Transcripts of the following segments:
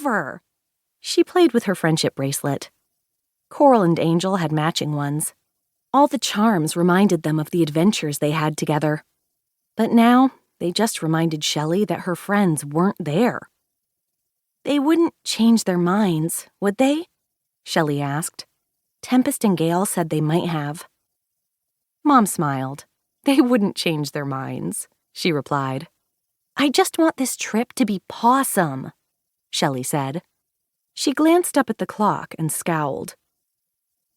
forever. She played with her friendship bracelet. Coral and Angel had matching ones. All the charms reminded them of the adventures they had together. But now, they just reminded Shelly that her friends weren't there. They wouldn't change their minds, would they? Shelly asked. Tempest and Gale said they might have. Mom smiled. They wouldn't change their minds, she replied. I just want this trip to be pawsome, Shelly said. She glanced up at the clock and scowled.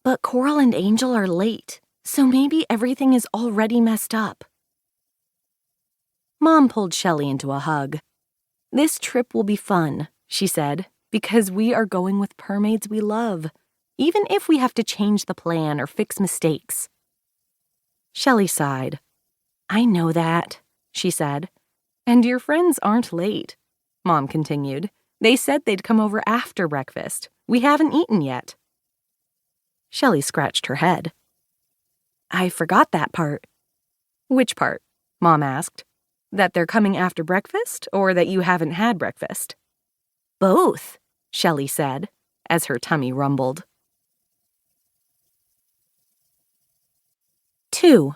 But Coral and Angel are late, so maybe everything is already messed up. Mom pulled Shelly into a hug. This trip will be fun, she said, because we are going with Purrmaids we love, even if we have to change the plan or fix mistakes. Shelly sighed. I know that, she said. And your friends aren't late, Mom continued. They said they'd come over after breakfast. We haven't eaten yet. Shelly scratched her head. I forgot that part. Which part? Mom asked. That they're coming after breakfast, or that you haven't had breakfast? Both, Shelly said, as her tummy rumbled. 2.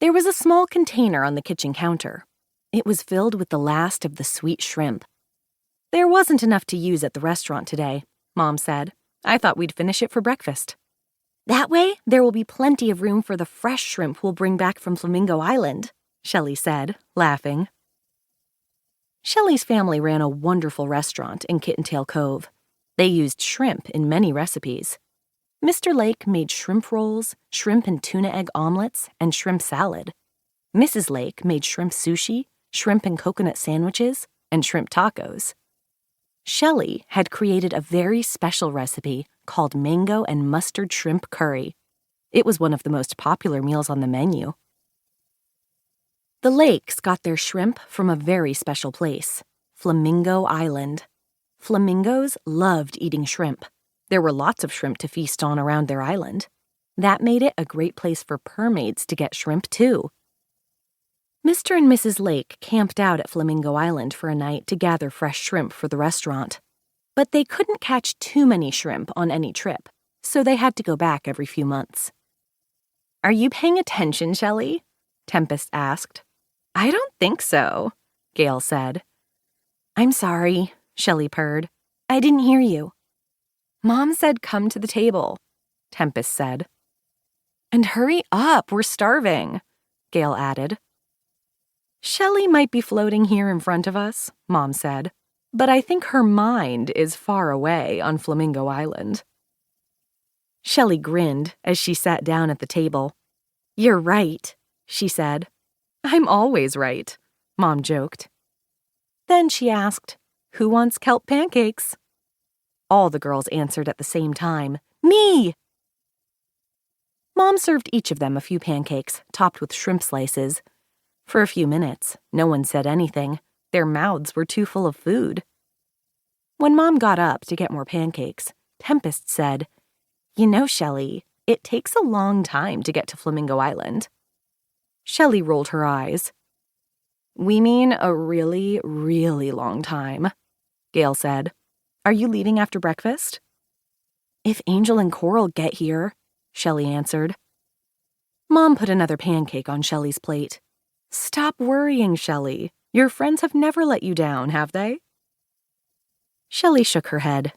There was a small container on the kitchen counter. It was filled with the last of the sweet shrimp. There wasn't enough to use at the restaurant today, Mom said. I thought we'd finish it for breakfast. That way, there will be plenty of room for the fresh shrimp we'll bring back from Flamingo Island, Shelly said, laughing. Shelly's family ran a wonderful restaurant in Kittentail Cove. They used shrimp in many recipes. Mr. Lake made shrimp rolls, shrimp and tuna egg omelets, and shrimp salad. Mrs. Lake made shrimp sushi, shrimp and coconut sandwiches, and shrimp tacos. Shelly had created a very special recipe called mango and mustard shrimp curry. It was one of the most popular meals on the menu. The Lakes got their shrimp from a very special place, Flamingo Island. Flamingos loved eating shrimp. There were lots of shrimp to feast on around their island. That made it a great place for Purrmaids to get shrimp, too. Mr. and Mrs. Lake camped out at Flamingo Island for a night to gather fresh shrimp for the restaurant. But they couldn't catch too many shrimp on any trip, so they had to go back every few months. Are you paying attention, Shelly? Tempest asked. I don't think so, Gale said. I'm sorry, Shelly purred. I didn't hear you. Mom said come to the table, Tempest said. And hurry up, we're starving, Gale added. Shelly might be floating here in front of us, Mom said, but I think her mind is far away on Flamingo Island. Shelly grinned as she sat down at the table. You're right, she said. I'm always right, Mom joked. Then she asked, who wants kelp pancakes? All the girls answered at the same time, me! Mom served each of them a few pancakes topped with shrimp slices. For a few minutes, no one said anything. Their mouths were too full of food. When Mom got up to get more pancakes, Tempest said, You know, Shelly, it takes a long time to get to Flamingo Island. Shelly rolled her eyes. We mean a really, really long time, Gale said. Are you leaving after breakfast? If Angel and Coral get here, Shelly answered. Mom put another pancake on Shelly's plate. Stop worrying, Shelly. Your friends have never let you down, have they? Shelly shook her head.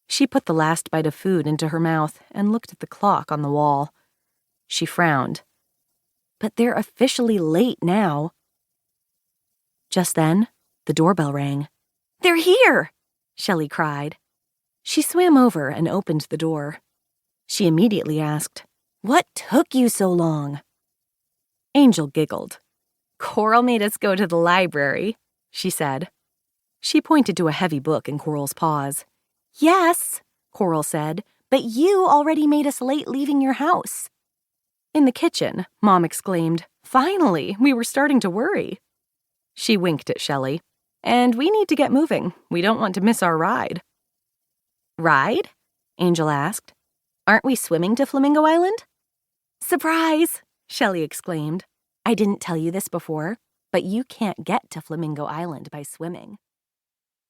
She put the last bite of food into her mouth and looked at the clock on the wall. She frowned. But they're officially late now. Just then, the doorbell rang. They're here! Shelly cried. She swam over and opened the door. She immediately asked, What took you so long? Angel giggled. Coral made us go to the library, she said. She pointed to a heavy book in Coral's paws. Yes, Coral said, but you already made us late leaving your house. In the kitchen, Mom exclaimed, Finally, we were starting to worry. She winked at Shelly. And we need to get moving. We don't want to miss our ride. Ride? Angel asked. Aren't we swimming to Flamingo Island? Surprise! Shelly exclaimed. I didn't tell you this before, but you can't get to Flamingo Island by swimming.